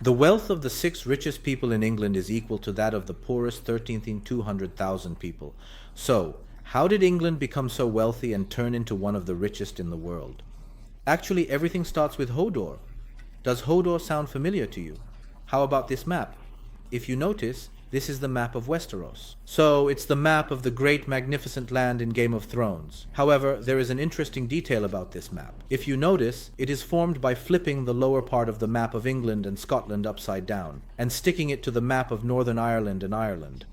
The wealth of the six richest people in England is equal to that of the poorest 13,200,000 people. So, how did England become so wealthy and turn into one of the richest in the world? Actually, everything starts with Hodor. Does Hodor sound familiar to you? How about this map? If you notice, this is the map of Westeros. So, it's the map of the great magnificent land in Game of Thrones. However, there is an interesting detail about this map. If you notice, it is formed by flipping the lower part of the map of England and Scotland upside down, and sticking it to the map of Northern Ireland and Ireland.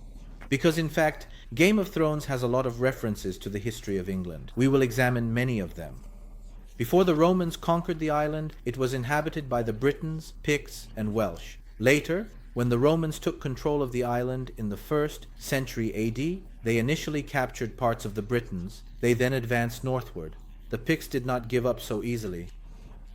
Because in fact, Game of Thrones has a lot of references to the history of England. We will examine many of them. Before the Romans conquered the island, it was inhabited by the Britons, Picts, and Welsh. Later, when the Romans took control of the island in the 1st century AD, they initially captured parts of the Britons. They then advanced northward. The Picts did not give up so easily.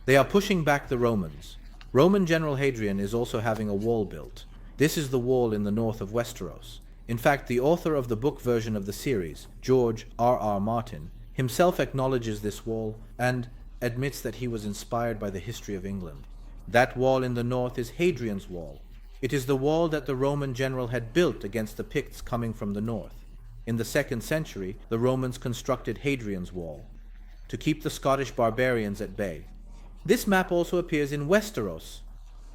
They are pushing back the Romans. Roman General Hadrian is also having a wall built. This is the wall in the north of Westeros. In fact, the author of the book version of the series, George R.R. Martin, himself acknowledges this wall and admits that he was inspired by the history of England. That wall in the north is Hadrian's Wall. It is the wall that the Roman general had built against the Picts coming from the north. In the 2nd century, the Romans constructed Hadrian's Wall to keep the Scottish barbarians at bay. This map also appears in Westeros.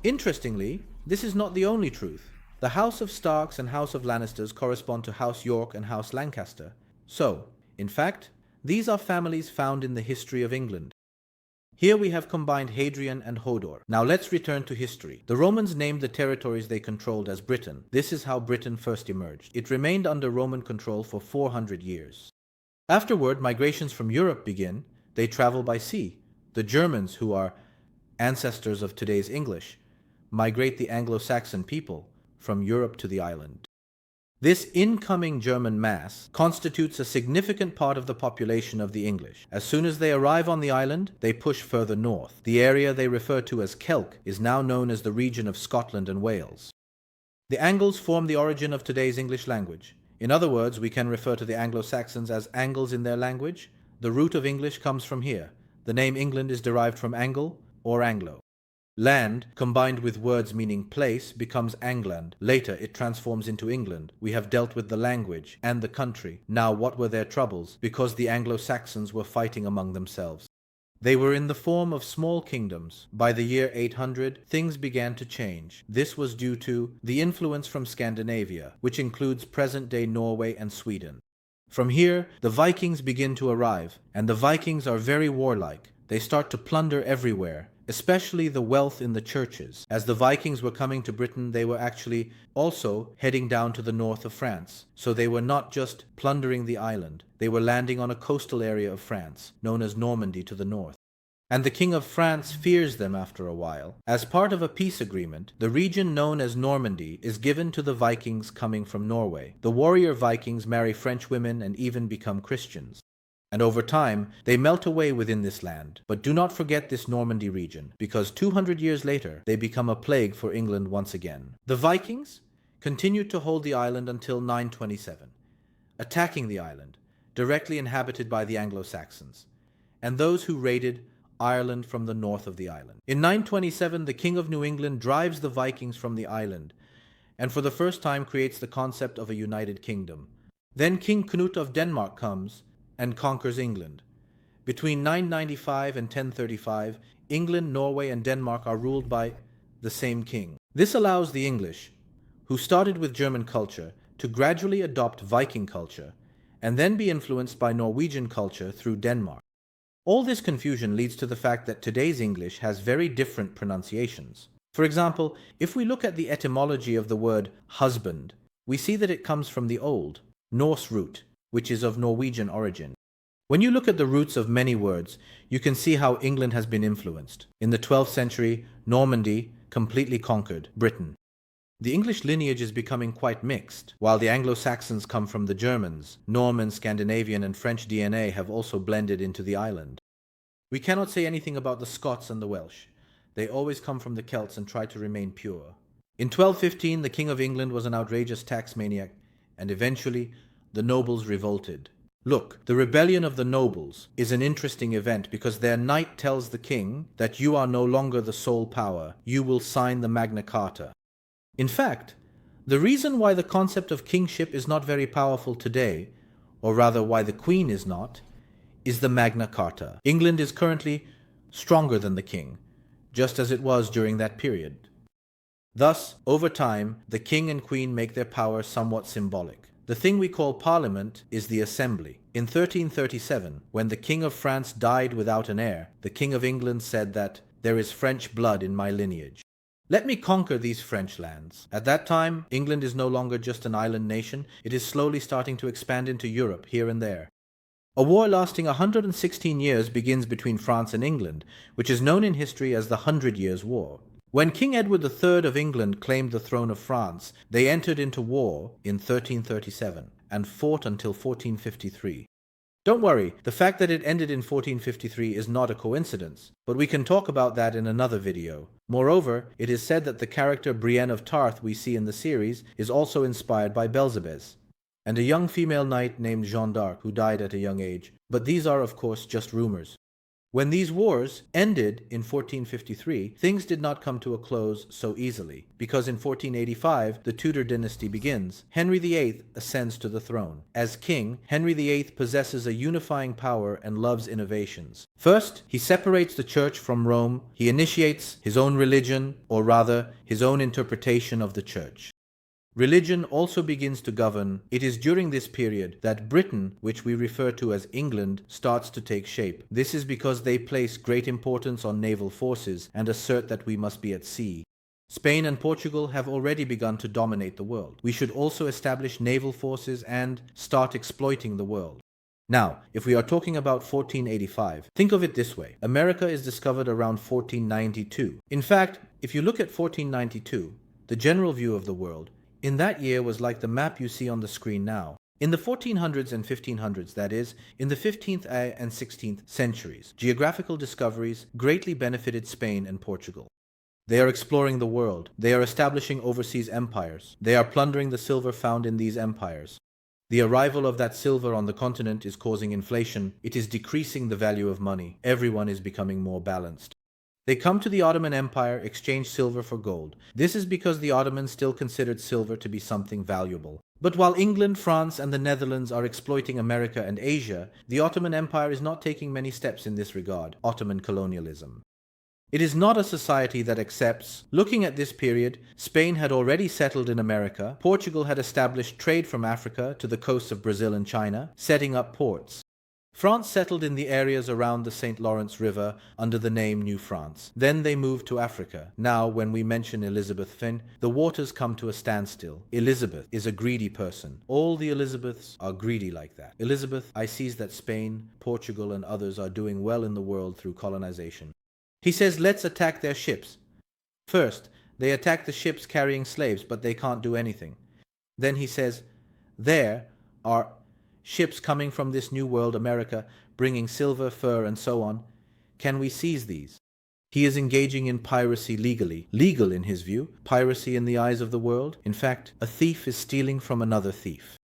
Interestingly, this is not the only truth. The House of Starks and House of Lannisters correspond to House York and House Lancaster. So, in fact, these are families found in the history of England. Here we have combined Hadrian and Hodor. Now let's return to history. The Romans named the territories they controlled as Britain. This is how Britain first emerged. It remained under Roman control for 400 years. Afterward, migrations from Europe begin. They travel by sea. The Germans, who are ancestors of today's English, migrate the Anglo-Saxon people from Europe to the island. This incoming German mass constitutes a significant part of the population of the English. As soon as they arrive on the island, they push further north. The area they refer to as Kelk is now known as the region of Scotland and Wales. The Angles form the origin of today's English language. In other words, we can refer to the Anglo-Saxons as Angles in their language. The root of English comes from here. The name England is derived from Angle or Anglo. Land, combined with words meaning place, becomes Angland. Later, it transforms into England. We have dealt with the language and the country. Now, what were their troubles? Because the Anglo-Saxons were fighting among themselves. They were in the form of small kingdoms. By the year 800, things began to change. This was due to the influence from Scandinavia, which includes present-day Norway and Sweden. From here, the Vikings begin to arrive, and the Vikings are very warlike. They start to plunder everywhere, especially the wealth in the churches. As the Vikings were coming to Britain, they were actually also heading down to the north of France. So they were not just plundering the island. They were landing on a coastal area of France, known as Normandy to the north. And the King of France fears them after a while. As part of a peace agreement, the region known as Normandy is given to the Vikings coming from Norway. The warrior Vikings marry French women and even become Christians. And over time, they melt away within this land. But do not forget this Normandy region, because 200 years later, they become a plague for England once again. The Vikings continued to hold the island until 927, attacking the island, directly inhabited by the Anglo-Saxons, and those who raided Ireland from the north of the island. In 927, the King of New England drives the Vikings from the island, and for the first time creates the concept of a united kingdom. Then King Canute of Denmark comes and conquers England. Between 995 and 1035, England, Norway, and Denmark are ruled by the same king. This allows the English, who started with German culture, to gradually adopt Viking culture, and then be influenced by Norwegian culture through Denmark. All this confusion leads to the fact that today's English has very different pronunciations. For example, if we look at the etymology of the word husband, we see that it comes from the old Norse root, which is of Norwegian origin. When you look at the roots of many words, you can see how England has been influenced. In the 12th century, Normandy completely conquered Britain. The English lineage is becoming quite mixed. While the Anglo-Saxons come from the Germans, Norman, Scandinavian, and French DNA have also blended into the island. We cannot say anything about the Scots and the Welsh. They always come from the Celts and try to remain pure. In 1215, the King of England was an outrageous tax maniac, and eventually the nobles revolted. Look, the rebellion of the nobles is an interesting event because their knight tells the king that you are no longer the sole power, you will sign the Magna Carta. In fact, the reason why the concept of kingship is not very powerful today, or rather why the Queen is not, is the Magna Carta. England is currently stronger than the king, just as it was during that period. Thus, over time, the king and queen make their power somewhat symbolic. The thing we call parliament is the assembly. In 1337, when the King of France died without an heir, the King of England said that, "There is French blood in my lineage. Let me conquer these French lands." At that time, England is no longer just an island nation, it is slowly starting to expand into Europe here and there. A war lasting 116 years begins between France and England, which is known in history as the 100 Years' War. When King Edward III of England claimed the throne of France, they entered into war in 1337 and fought until 1453. Don't worry, the fact that it ended in 1453 is not a coincidence, but we can talk about that in another video. Moreover, it is said that the character Brienne of Tarth we see in the series is also inspired by Beelzebub, and a young female knight named Jeanne d'Arc who died at a young age, but these are of course just rumors. When these wars ended in 1453, things did not come to a close so easily, because in 1485 the Tudor dynasty begins. Henry VIII ascends to the throne. As king, Henry VIII possesses a unifying power and loves innovations. First, he separates the church from Rome. He initiates his own religion, or rather, his own interpretation of the church. Religion also begins to govern. It is during this period that Britain, which we refer to as England, starts to take shape. This is because they place great importance on naval forces and assert that we must be at sea. Spain and Portugal have already begun to dominate the world. We should also establish naval forces and start exploiting the world. Now, if we are talking about 1485, think of it this way. America is discovered around 1492. In fact, if you look at 1492, the general view of the world, in that year was like the map you see on the screen now. In the 1400s and 1500s, that is, in the 15th and 16th centuries, geographical discoveries greatly benefited Spain and Portugal. They are exploring the world. They are establishing overseas empires. They are plundering the silver found in these empires. The arrival of that silver on the continent is causing inflation. It is decreasing the value of money. Everyone is becoming more balanced. They come to the Ottoman Empire, exchange silver for gold. This is because the Ottomans still considered silver to be something valuable. But while England, France, and the Netherlands are exploiting America and Asia, the Ottoman Empire is not taking many steps in this regard, Ottoman colonialism. It is not a society that accepts. Looking at this period, Spain had already settled in America, Portugal had established trade from Africa to the coasts of Brazil and China, setting up ports. France settled in the areas around the St. Lawrence River under the name New France. Then they moved to Africa. Now, when we mention Elizabeth Finn, the waters come to a standstill. Elizabeth is a greedy person. All the Elizabeths are greedy like that. Elizabeth, I sees that Spain, Portugal, and others are doing well in the world through colonization. He says, let's attack their ships. First, they attack the ships carrying slaves, but they can't do anything. Then he says, there are ships coming from this new world, America, bringing silver, fur, and so on. Can we seize these? He is engaging in piracy legally. Legal in his view, piracy in the eyes of the world. In fact, a thief is stealing from another thief.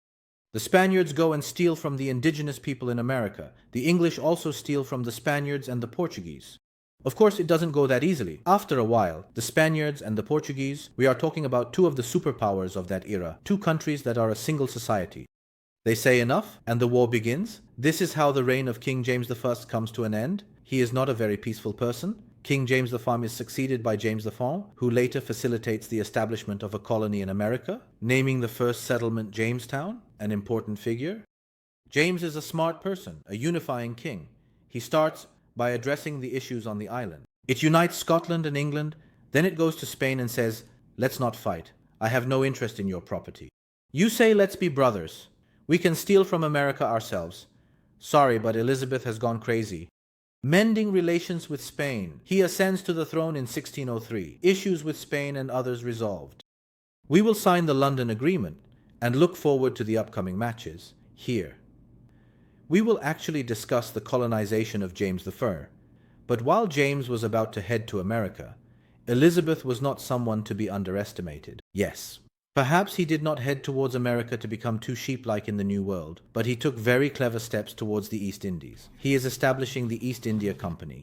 The Spaniards go and steal from the indigenous people in America. The English also steal from the Spaniards and the Portuguese. Of course, it doesn't go that easily. After a while, the Spaniards and the Portuguese, we are talking about two of the superpowers of that era, two countries that are a single society. They say enough, and the war begins. This is how the reign of King James I comes to an end. He is not a very peaceful person. King James I is succeeded by James I, who later facilitates the establishment of a colony in America, naming the first settlement Jamestown, an important figure. James is a smart person, a unifying king. He starts by addressing the issues on the island. It unites Scotland and England, then it goes to Spain and says, let's not fight. I have no interest in your property. You say let's be brothers. We can steal from America ourselves. Sorry, but Elizabeth has gone crazy. Mending relations with Spain. He ascends to the throne in 1603. Issues with Spain and others resolved. We will sign the London Agreement and look forward to the upcoming matches here. We will actually discuss the colonization of James I. But while James was about to head to America, Elizabeth was not someone to be underestimated. Yes, Perhaps he did not head towards America to become too sheep-like in the New World, but he took very clever steps towards the East Indies. He is establishing the East India Company.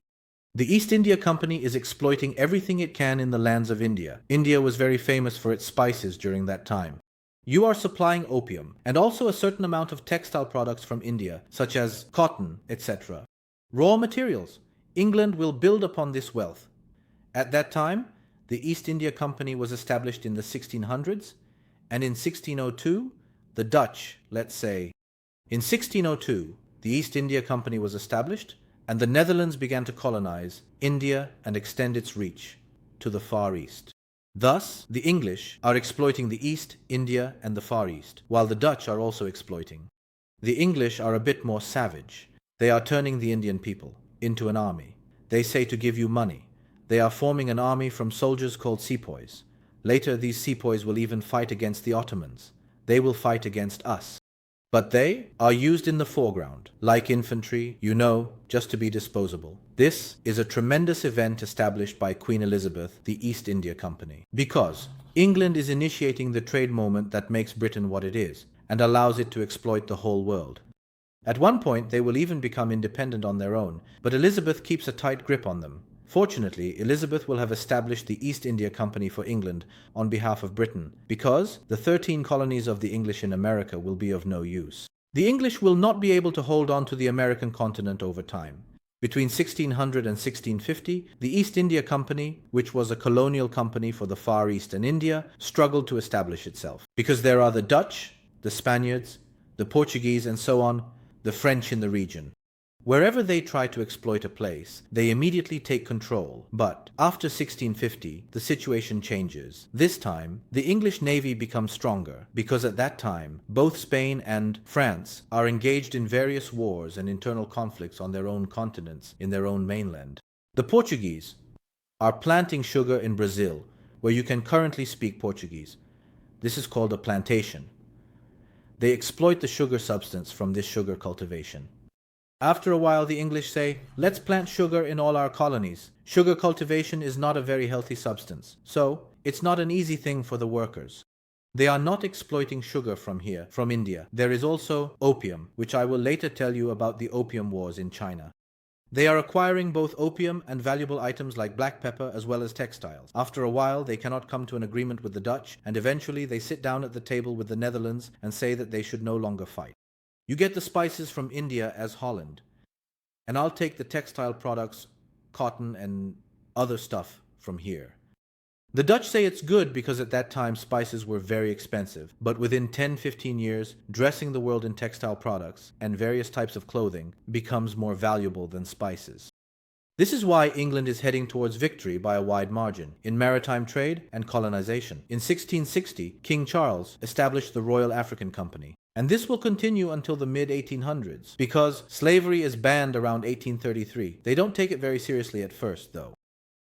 The East India Company is exploiting everything it can in the lands of India. India was very famous for its spices during that time. You are supplying opium, and also a certain amount of textile products from India, such as cotton, etc. Raw materials. England will build upon this wealth. At that time, the East India Company was established in the 1600s, and in 1602, the Dutch, let's say. In 1602, the East India Company was established, and the Netherlands began to colonize India and extend its reach to the Far East. Thus, the English are exploiting the East, India, and the Far East, while the Dutch are also exploiting. The English are a bit more savage. They are turning the Indian people into an army. They say to give you money. They are forming an army from soldiers called sepoys. Later, these sepoys will even fight against the Ottomans. They will fight against us. But they are used in the foreground, like infantry, just to be disposable. This is a tremendous event established by Queen Elizabeth, the East India Company, because England is initiating the trade moment that makes Britain what it is, and allows it to exploit the whole world. At one point, they will even become independent on their own, but Elizabeth keeps a tight grip on them. Fortunately, Elizabeth will have established the East India Company for England on behalf of Britain, because the 13 colonies of the English in America will be of no use. The English will not be able to hold on to the American continent over time. Between 1600 and 1650, the East India Company, which was a colonial company for the Far East and India, struggled to establish itself. Because there are the Dutch, the Spaniards, the Portuguese, and so on, the French in the region. Wherever they try to exploit a place, they immediately take control. But after 1650, the situation changes. This time, the English navy becomes stronger, because at that time, both Spain and France are engaged in various wars and internal conflicts on their own continents, in their own mainland. The Portuguese are planting sugar in Brazil, where you can currently speak Portuguese. This is called a plantation. They exploit the sugar substance from this sugar cultivation. After a while, the English say, let's plant sugar in all our colonies. Sugar cultivation is not a very healthy substance, so it's not an easy thing for the workers. They are not exploiting sugar from here, from India. There is also opium, which I will later tell you about the opium wars in China. They are acquiring both opium and valuable items like black pepper as well as textiles. After a while, they cannot come to an agreement with the Dutch, and eventually they sit down at the table with the Netherlands and say that they should no longer fight. You get the spices from India as Holland, and I'll take the textile products, cotton and other stuff from here. The Dutch say it's good because at that time spices were very expensive, but within 10-15 years, dressing the world in textile products and various types of clothing becomes more valuable than spices. This is why England is heading towards victory by a wide margin in maritime trade and colonization. In 1660, King Charles established the Royal African Company. And this will continue until the mid-1800s, because slavery is banned around 1833. They don't take it very seriously at first, though.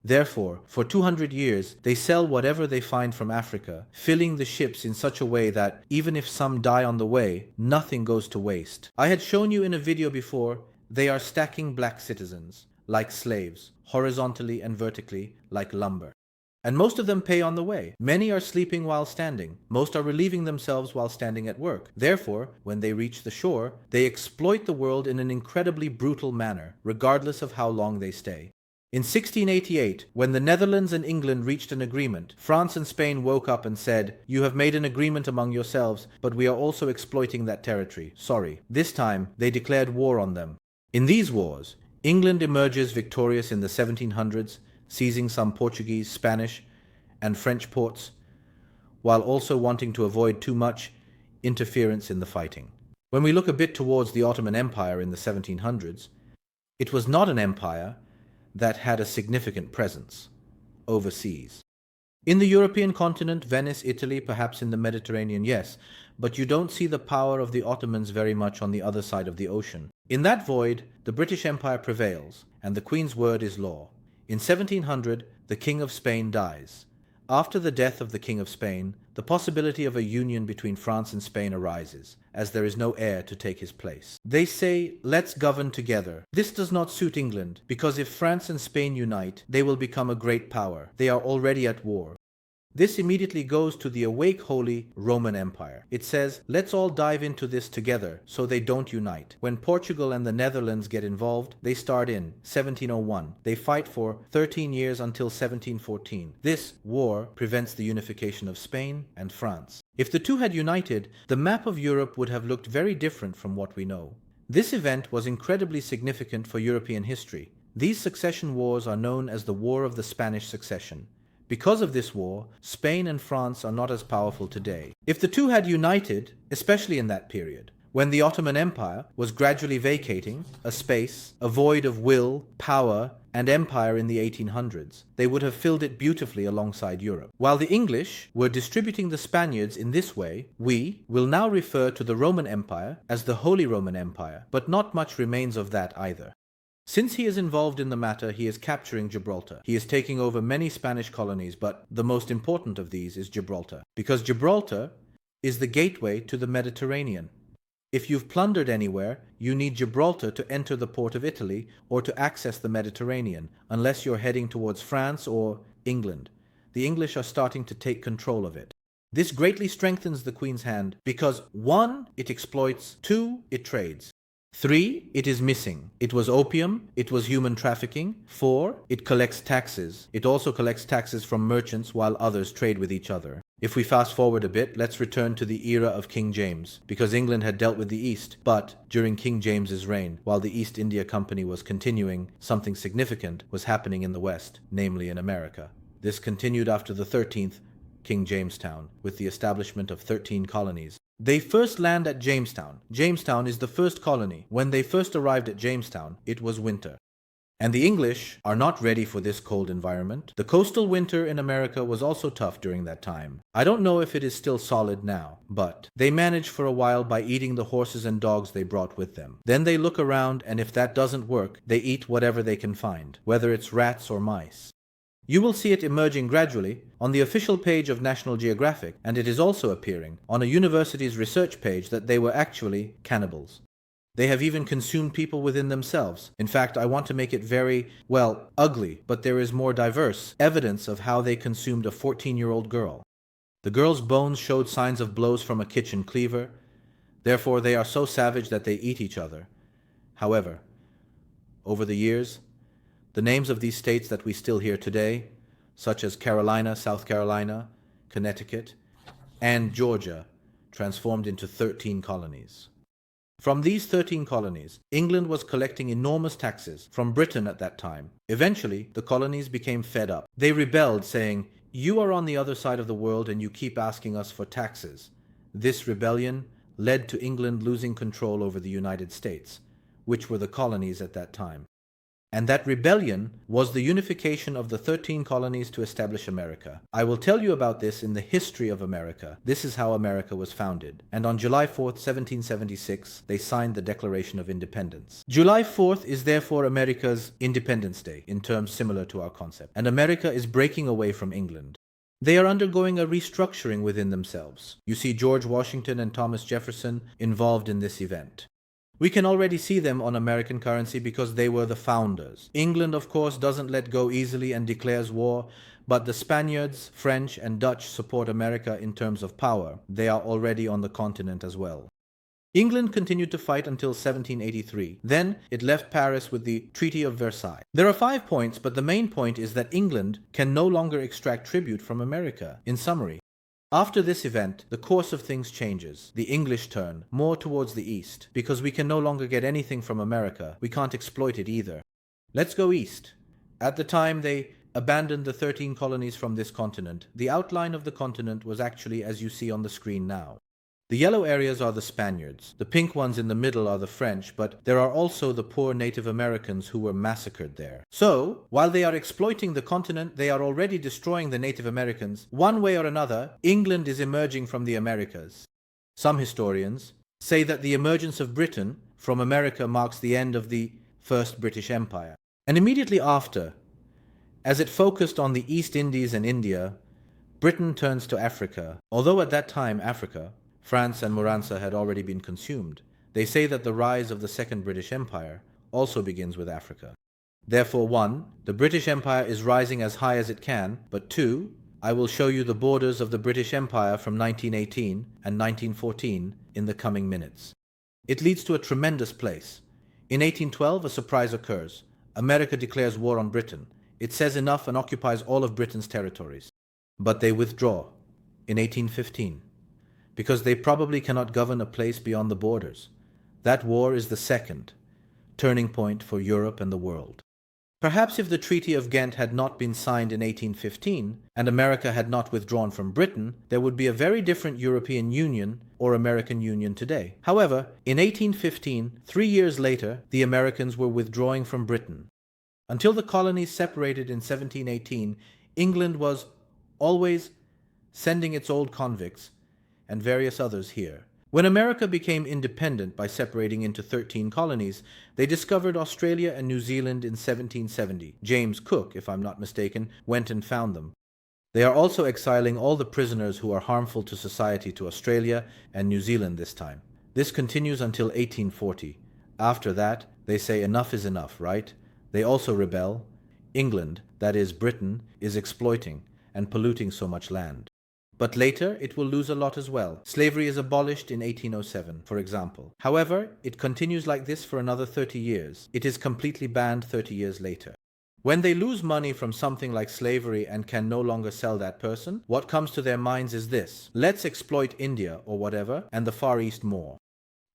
Therefore, for 200 years, they sell whatever they find from Africa, filling the ships in such a way that, even if some die on the way, nothing goes to waste. I had shown you in a video before, they are stacking black citizens, like slaves, horizontally and vertically, like lumber. And most of them pay on the way. Many are sleeping while standing. Most are relieving themselves while standing at work. Therefore, when they reach the shore, they exploit the world in an incredibly brutal manner, regardless of how long they stay. In 1688, when the Netherlands and England reached an agreement, France and Spain woke up and said, "You have made an agreement among yourselves, but we are also exploiting that territory. Sorry." This time, they declared war on them. In these wars, England emerges victorious in the 1700s, seizing some Portuguese, Spanish, and French ports, while also wanting to avoid too much interference in the fighting. When we look a bit towards the Ottoman Empire in the 1700s, it was not an empire that had a significant presence overseas. In the European continent, Venice, Italy, perhaps in the Mediterranean, yes, but you don't see the power of the Ottomans very much on the other side of the ocean. In that void, the British Empire prevails, and the Queen's word is law. In 1700, the King of Spain dies. After the death of the King of Spain, the possibility of a union between France and Spain arises, as there is no heir to take his place. They say, let's govern together. This does not suit England, because if France and Spain unite, they will become a great power. They are already at war. This immediately goes to the awake Holy Roman Empire. It says, let's all dive into this together so they don't unite. When Portugal and the Netherlands get involved, they start in 1701. They fight for 13 years until 1714. This war prevents the unification of Spain and France. If the two had united, the map of Europe would have looked very different from what we know. This event was incredibly significant for European history. These succession wars are known as the War of the Spanish Succession. Because of this war, Spain and France are not as powerful today. If the two had united, especially in that period, when the Ottoman Empire was gradually vacating a space, a void of will, power, and empire in the 1800s, they would have filled it beautifully alongside Europe. While the English were distributing the Spaniards in this way, we will now refer to the Roman Empire as the Holy Roman Empire, but not much remains of that either. Since he is involved in the matter, he is capturing Gibraltar. He is taking over many Spanish colonies, but the most important of these is Gibraltar, because Gibraltar is the gateway to the Mediterranean. If you've plundered anywhere, you need Gibraltar to enter the port of Italy or to access the Mediterranean, unless you're heading towards France or England. The English are starting to take control of it. This greatly strengthens the Queen's hand because 1. It exploits, 2. It trades. 3. It is missing. It was opium, it was human trafficking. 4. It collects taxes. It also collects taxes from merchants while others trade with each other. If we fast forward a bit, let's return to the era of King James, because England had dealt with the East, but during King James's reign, while the East India Company was continuing, something significant was happening in the West, namely in America. This continued after the 13th King Jamestown, with the establishment of 13 colonies. They first land at Jamestown. Jamestown is the first colony. When they first arrived at Jamestown, it was winter. And the English are not ready for this cold environment. The coastal winter in America was also tough during that time. I don't know if it is still solid now, but they managed for a while by eating the horses and dogs they brought with them. Then they look around, and if that doesn't work, they eat whatever they can find, whether it's rats or mice. You will see it emerging gradually on the official page of National Geographic, and it is also appearing on a university's research page that they were actually cannibals. They have even consumed people within themselves. In fact, I want to make it very, ugly, but there is more diverse evidence of how they consumed a 14-year-old girl. The girl's bones showed signs of blows from a kitchen cleaver. Therefore, they are so savage that they eat each other. However, over the years, the names of these states that we still hear today, such as Carolina, South Carolina, Connecticut, and Georgia, transformed into 13 colonies. From these 13 colonies, England was collecting enormous taxes from Britain at that time. Eventually, the colonies became fed up. They rebelled, saying, "You are on the other side of the world and you keep asking us for taxes." This rebellion led to England losing control over the United States, which were the colonies at that time. And that rebellion was the unification of the 13 colonies to establish America. I will tell you about this in the history of America. This is how America was founded. And on July 4th, 1776, they signed the Declaration of Independence. July 4th is therefore America's Independence Day, in terms similar to our concept. And America is breaking away from England. They are undergoing a restructuring within themselves. You see George Washington and Thomas Jefferson involved in this event. We can already see them on American currency because they were the founders. England, of course, doesn't let go easily and declares war, but the Spaniards, French, and Dutch support America in terms of power. They are already on the continent as well. England continued to fight until 1783. Then it left Paris with the Treaty of Versailles. There are 5 points, but the main point is that England can no longer extract tribute from America. In summary, after this event, the course of things changes. The English turn more towards the east, because we can no longer get anything from America. We can't exploit it either. Let's go east. At the time, they abandoned the 13 colonies from this continent. The outline of the continent was actually as you see on the screen now. The yellow areas are the Spaniards. The pink ones in the middle are the French, but there are also the poor Native Americans who were massacred there. So, while they are exploiting the continent, they are already destroying the Native Americans. One way or another, England is emerging from the Americas. Some historians say that the emergence of Britain from America marks the end of the First British Empire. And immediately after, as it focused on the East Indies and India, Britain turns to Africa. Although at that time, Africa, France and Moranza had already been consumed. They say that the rise of the Second British Empire also begins with Africa. Therefore, 1. The British Empire is rising as high as it can, but 2. I will show you the borders of the British Empire from 1918 and 1914 in the coming minutes. It leads to a tremendous place. In 1812, a surprise occurs. America declares war on Britain. It says enough and occupies all of Britain's territories. But they withdraw in 1815 because they probably cannot govern a place beyond the borders. That war is the second turning point for Europe and the world. Perhaps if the Treaty of Ghent had not been signed in 1815 and America had not withdrawn from Britain, there would be a very different European Union or American Union today. However, in 1815, 3 years later, the Americans were withdrawing from Britain. Until the colonies separated in 1718, England was always sending its old convicts and various others here. When America became independent by separating into 13 colonies, they discovered Australia and New Zealand in 1770. James Cook, if I'm not mistaken, went and found them. They are also exiling all the prisoners who are harmful to society to Australia and New Zealand this time. This continues until 1840. After that, they say enough is enough, right? They also rebel. England, that is Britain, is exploiting and polluting so much land. But later, it will lose a lot as well. Slavery is abolished in 1807, for example. However, it continues like this for another 30 years. It is completely banned 30 years later. When they lose money from something like slavery and can no longer sell that person, what comes to their minds is this: let's exploit India or whatever, and the Far East more.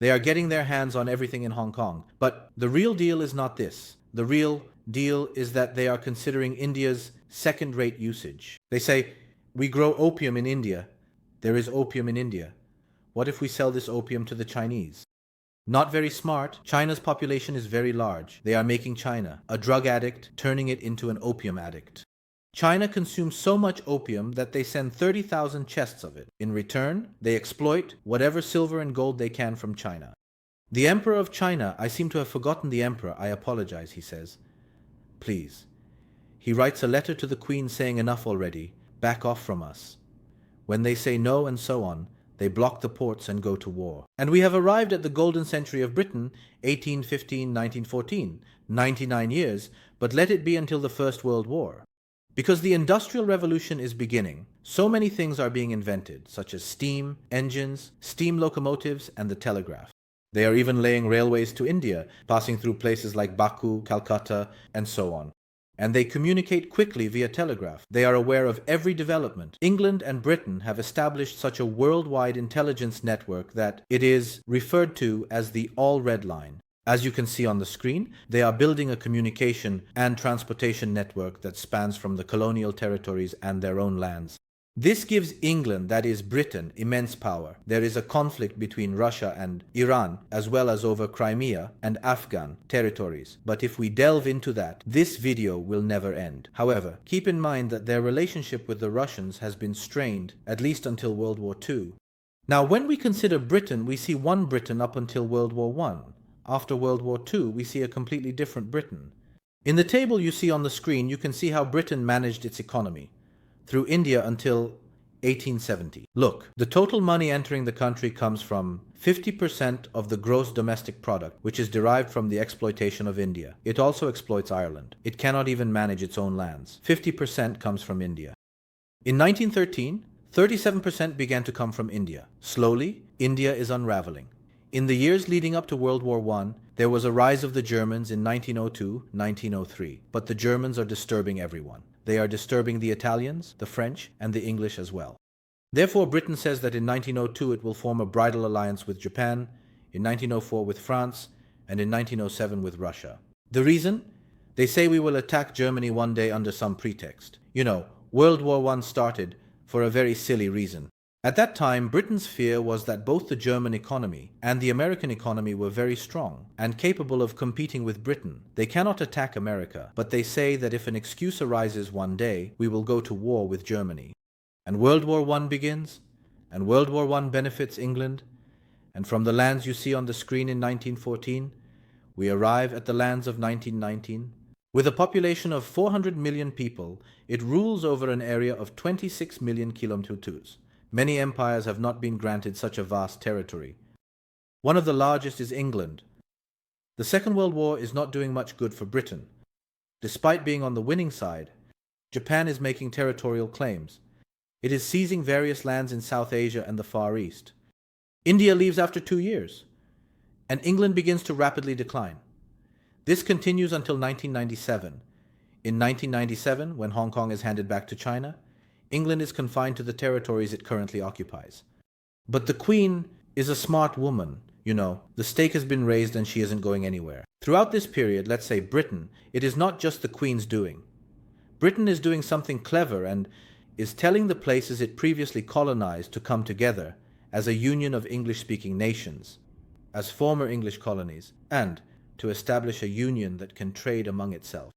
They are getting their hands on everything in Hong Kong. But the real deal is not this. The real deal is that they are considering India's second-rate usage. They say, we grow opium in India. There is opium in India. What if we sell this opium to the Chinese? Not very smart. China's population is very large. They are making China a drug addict, turning it into an opium addict. China consumes so much opium that they send 30,000 chests of it. In return, they exploit whatever silver and gold they can from China. The Emperor of China, I seem to have forgotten the Emperor, I apologize, he says. Please. He writes a letter to the Queen saying enough already. Back off from us. When they say no and so on, they block the ports and go to war. And we have arrived at the golden century of Britain, 1815, 1914, 99 years, but let it be until the First World War. Because the Industrial Revolution is beginning, so many things are being invented, such as steam, engines, steam locomotives, and the telegraph. They are even laying railways to India, passing through places like Baku, Calcutta, and so on. And they communicate quickly via telegraph. They are aware of every development. England and Britain have established such a worldwide intelligence network that it is referred to as the All Red Line. As you can see on the screen, they are building a communication and transportation network that spans from the colonial territories and their own lands. This gives England, that is Britain, immense power. There is a conflict between Russia and Iran, as well as over Crimea and Afghan territories. But if we delve into that, this video will never end. However, keep in mind that their relationship with the Russians has been strained, at least until World War II. Now, when we consider Britain, we see one Britain up until World War I. After World War II, we see a completely different Britain. In the table you see on the screen, you can see how Britain managed its economy through India until 1870. Look, the total money entering the country comes from 50% of the gross domestic product, which is derived from the exploitation of India. It also exploits Ireland. It cannot even manage its own lands. 50% comes from India. In 1913, 37% began to come from India. Slowly, India is unraveling. In the years leading up to World War I, there was a rise of the Germans in 1902, 1903, but the Germans are disturbing everyone. They are disturbing the Italians, the French, and the English as well. Therefore, Britain says that in 1902 it will form a bridal alliance with Japan, in 1904 with France, and in 1907 with Russia. The reason? They say we will attack Germany one day under some pretext. You know, World War I started for a very silly reason. At that time, Britain's fear was that both the German economy and the American economy were very strong and capable of competing with Britain. They cannot attack America, but they say that if an excuse arises one day, we will go to war with Germany. And World War I begins, and World War I benefits England, and from the lands you see on the screen in 1914, we arrive at the lands of 1919. With a population of 400 million people, it rules over an area of 26 million kilometers. Many empires have not been granted such a vast territory. One of the largest is England. The Second World War is not doing much good for Britain. Despite being on the winning side, Japan is making territorial claims. It is seizing various lands in South Asia and the Far East. India leaves after 2 years, and England begins to rapidly decline. This continues until 1997. In 1997, when Hong Kong is handed back to China, England is confined to the territories it currently occupies. But the Queen is a smart woman. The stake has been raised and she isn't going anywhere. Throughout this period, let's say Britain, it is not just the Queen's doing. Britain is doing something clever and is telling the places it previously colonized to come together as a union of English-speaking nations, as former English colonies, and to establish a union that can trade among itself.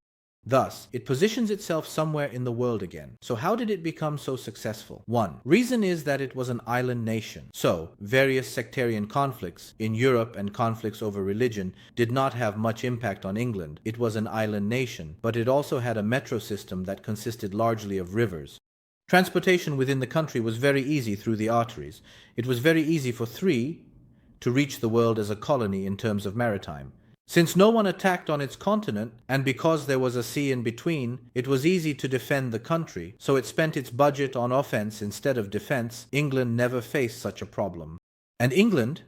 Thus, it positions itself somewhere in the world again. So how did it become so successful? One reason is that it was an island nation. So, various sectarian conflicts in Europe and conflicts over religion did not have much impact on England. It was an island nation, but it also had a metro system that consisted largely of rivers. Transportation within the country was very easy through the arteries. It was very easy for three to reach the world as a colony in terms of maritime. Since no one attacked on its continent, and because there was a sea in between, it was easy to defend the country, so it spent its budget on offense instead of defense. England never faced such a problem. And England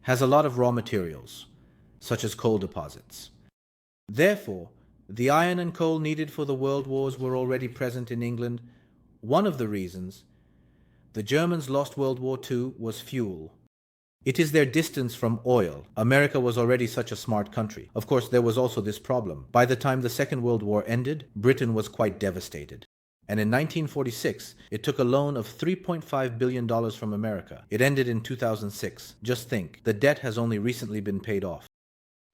has a lot of raw materials, such as coal deposits. Therefore, the iron and coal needed for the world wars were already present in England. One of the reasons the Germans lost World War II was fuel. It is their distance from oil. America was already such a smart country. Of course, there was also this problem. By the time the Second World War ended, Britain was quite devastated. And in 1946, it took a loan of $3.5 billion from America. It ended in 2006. Just think, the debt has only recently been paid off.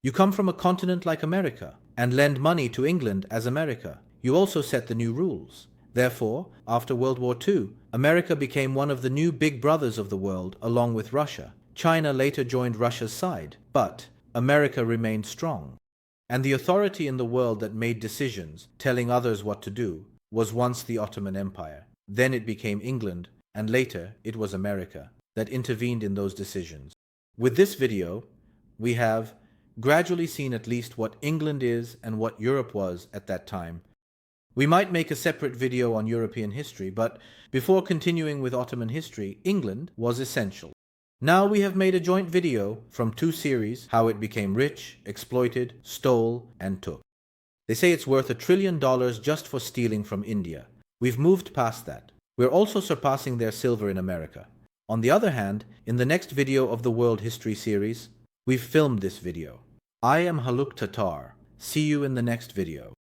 You come from a continent like America and lend money to England as America. You also set the new rules. Therefore, after World War II, America became one of the new big brothers of the world along with Russia. China later joined Russia's side, but America remained strong. And the authority in the world that made decisions, telling others what to do, was once the Ottoman Empire. Then it became England, and later it was America that intervened in those decisions. With this video, we have gradually seen at least what England is and what Europe was at that time. We might make a separate video on European history, but before continuing with Ottoman history, England was essential. Now we have made a joint video from two series, how it became rich, exploited, stole, and took. They say it's worth $1 trillion just for stealing from India. We've moved past that. We're also surpassing their silver in America. On the other hand, in the next video of the World History series, we've filmed this video. I am Haluk Tatar. See you in the next video.